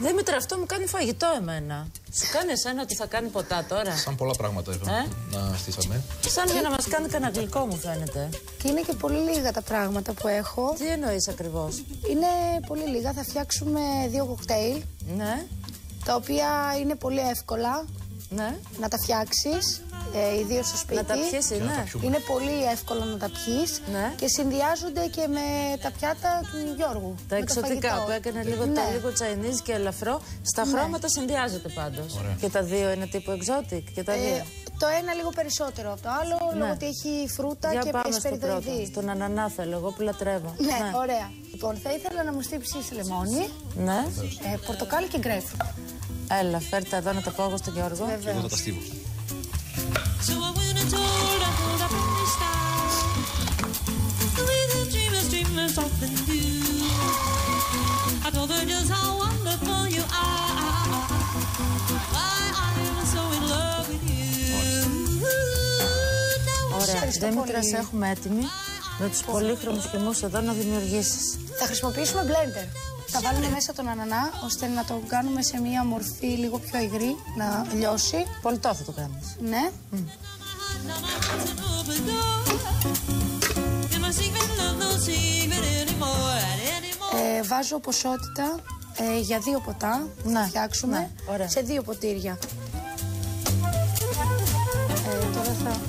Δήμητρα, αυτό μου κάνει φαγητό εμένα. Σου κάνει εσένα ότι θα κάνει ποτά τώρα? Σαν πολλά πράγματα να στήσαμε. Σαν για να μας κάνει κανένα γλυκό μου φαίνεται. Και είναι και πολύ λίγα τα πράγματα που έχω. Τι εννοείς ακριβώς? Είναι πολύ λίγα. Θα φτιάξουμε 2 κοκτέιλ. Ναι. Τα οποία είναι πολύ εύκολα να τα φτιάξεις. Ιδίως στο σπίτι. Να τα πιείς, είναι πολύ εύκολο να τα πιείς και συνδυάζονται και με τα πιάτα του Γιώργου. Τα εξωτικά που έκανε λίγο Chinese και ελαφρό. Στα χρώματα συνδυάζεται πάντως. Ωραία. Και τα δύο είναι τύπου exotic και τα δύο. Το ένα λίγο περισσότερο από το άλλο, λόγω ότι έχει φρούτα για και εσπεριδοειδή. Στον ανανά θέλω, εγώ που λατρεύω. Ναι, ωραία. Λοιπόν, θα ήθελα να μου στύψεις λεμόνι, πορτοκάλι και grapefruit. Έλα, φέρτε εδώ να τα πω εγώ στον Γιώργο. Βεβαίως. Εγώ θα τα στίβω. So I went and told her how the brightest stars, the way the dreamers often do. I told her just how wonderful you are. Why I'm so in love with you. Ωραία, Δήμητρα, σε έχουμε έτοιμη με τους πολύχρωμους χυμούς εδώ να δημιουργήσεις. Θα χρησιμοποιήσουμε blender. Θα βάλουμε μέσα τον ανανά, ώστε να το κάνουμε σε μια μορφή λίγο πιο υγρή, να λιώσει. Πολτό θα το κάνεις. Ναι. Βάζω ποσότητα για 2 ποτά, θα φτιάξουμε, σε 2 ποτήρια. Τώρα θα...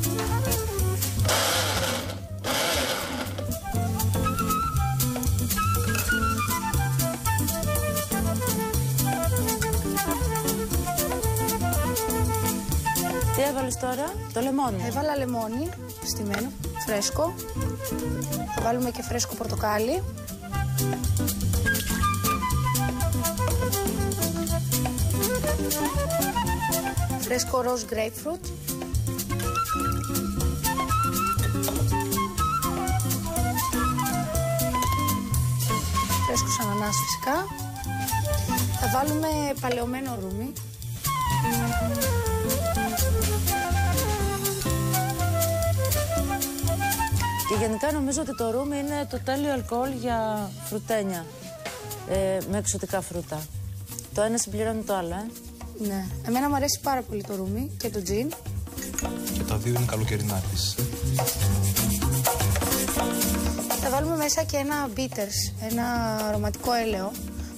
Τι έβαλες τώρα? Το λεμόνι. Έβαλα λεμόνι, στημένο, φρέσκο. Θα βάλουμε και φρέσκο πορτοκάλι. Φρέσκο ροζ grapefruit. Φρέσκος ανανάς φυσικά. Θα βάλουμε παλαιωμένο ρούμι. Και γενικά νομίζω ότι το ρούμι είναι το τέλειο αλκοόλ για φρουτένια με εξωτικά φρούτα. Το ένα συμπληρώνει το άλλο, Ναι. Εμένα μου αρέσει πάρα πολύ το ρούμι και το τζιν. Και τα δύο είναι καλοκαιρινά επίσης. Θα βάλουμε μέσα και ένα bitters, ένα αρωματικό έλαιο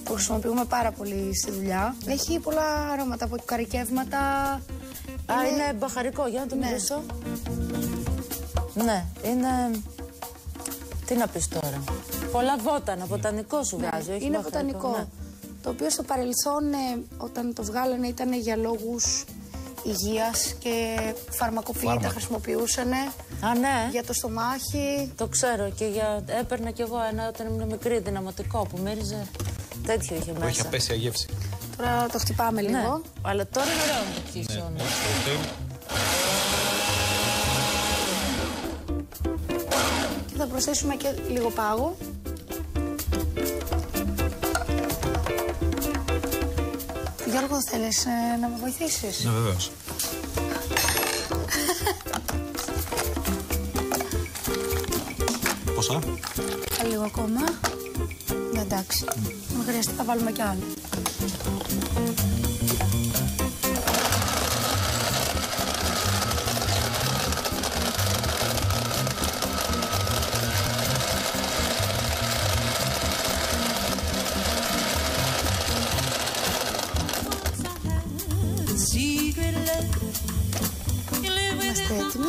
που χρησιμοποιούμε πάρα πολύ στη δουλειά. Έχει πολλά αρώματα από καρικεύματα. Είναι μπαχαρικό, για να το μιλήσω. Ναι, είναι... Τι να πεις τώρα. Πολλά βότανα, βοτανικό σου βγάζει, όχι είναι μπαχαρικό, βοτανικό. Το οποίο στο παρελθόν, όταν το βγάλανε, ήταν για λόγους υγείας και φαρμακοποιοί τα χρησιμοποιούσαν. Για το στομάχι. Το ξέρω και έπαιρνα κι εγώ ένα όταν ήμουν μικρή, δυναμωτικό που μύριζε. Τέτοιο είχε μέσα. Το έχει απέσια γεύση. Τώρα το χτυπάμε λίγο. Αλλά τώρα είναι ωραίο να το πιείς όμως. Και θα προσθέσουμε και λίγο πάγο. Γιώργο, θέλεις να με βοηθήσεις? Ναι, βεβαίως. Πόσα? Λίγο ακόμα. Ναι, εντάξει. Αν χρειαστεί θα βάλουμε κι άλλο.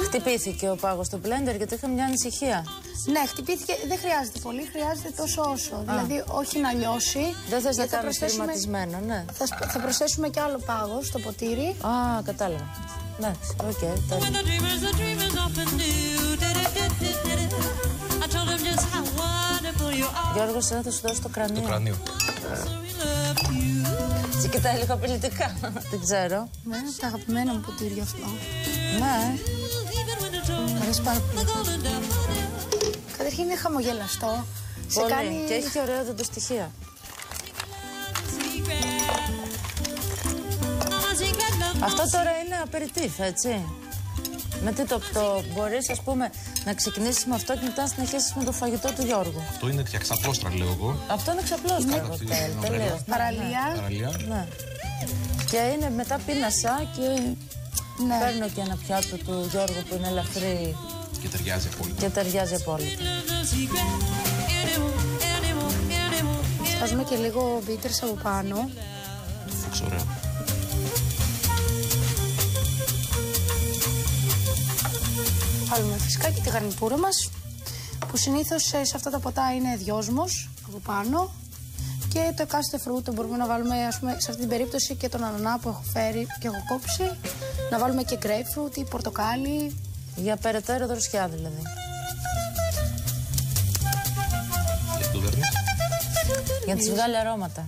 Χτυπήθηκε ο πάγος στο blender γιατί είχα μια ανησυχία. Ναι, χτυπήθηκε. Δεν χρειάζεται πολύ, χρειάζεται τόσο όσο. Δηλαδή, όχι να λιώσει. Δεν θες να κάνεις θρηματισμένο, ναι. Θα προσθέσουμε κι άλλο πάγο στο ποτήρι. Α, κατάλαβα. Εντάξει, οκ. Γιώργο, θα σου δώσω το κρανίο. Το κρανίο. Σε κοιτάει λίγο απειλητικά. Δεν ξέρω. Ναι, τα αγαπημένα μου ποτήρια αυτό. Ναι. Μ' αρέσει πάρα πολύ. Καταρχήν είναι χαμογελαστό. Πολύ. Και έχει ωραία δοντοστοιχεία. Αυτό τώρα είναι απεριτίφ, έτσι. Με τι το μπορείς, ας πούμε, να ξεκινήσεις με αυτό και μετά να συνεχίσεις με το φαγητό του Γιώργου. Αυτό είναι για ξαπλώστρα, λέω εγώ. Αυτό είναι ξαπλώστρα, τελείως. Παραλία. Ναι. Και είναι μετά πίνασα και παίρνω και ένα πιάτο του Γιώργου που είναι ελαφρύ. Και ταιριάζει απόλυτα. Βάζουμε και λίγο μπίτερς από πάνω. Ωραία. Βάλουμε φυσικά και τη γαρνιτούρα μας, που συνήθως σε αυτά τα ποτά είναι δυόσμος από πάνω, και το εκάστοτε φρούτο μπορούμε να βάλουμε, ας πούμε, σε αυτή την περίπτωση και τον ανανά που έχω φέρει και έχω κόψει, να βάλουμε και grapefruit ή πορτοκάλι. Για περαιτέρω δροσιά δηλαδή. Για να τις βγάλει αρώματα.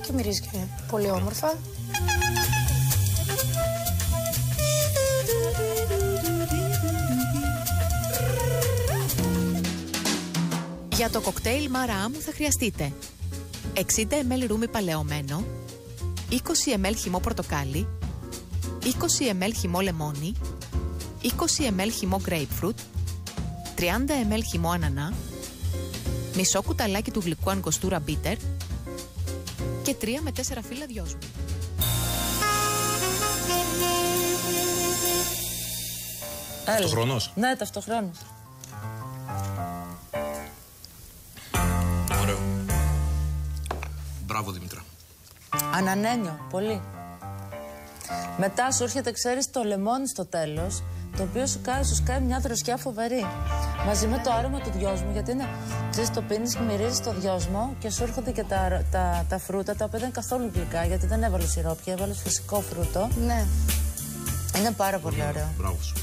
Και μυρίζει και πολύ όμορφα. Για το κοκτέιλ Μάρα μου θα χρειαστείτε 60 ml ρούμι παλαιωμένο, 20 ml χυμό πορτοκάλι, 20 ml χυμό λεμόνι, 20 ml χυμό grapefruit, 30 ml χυμό ανανά, μισό κουταλάκι του γλυκού αγκοστούρα bitter και 3 με 4 φύλλα δυόσμου. Ταυτοχρόνως. Ναι, ταυτοχρόνως. Ωραίο. Μπράβο, Δήμητρα. Ανανένιο, πολύ. Μετά σου έρχεται, ξέρεις, το λεμόνι στο τέλος, το οποίο σου κάνει μια δροσιά φοβερή. Μαζί με το άρωμα του δυόσμου, γιατί είναι, ξέρεις, το πίνεις και μυρίζεις το δυόσμο και σου έρχονται και τα φρούτα, τα οποία δεν είναι καθόλου γλυκά, γιατί δεν έβαλες σιρόπια, έβαλες φυσικό φρούτο. Ναι. Είναι πάρα πολύ ωραίο. Μπράβο σου.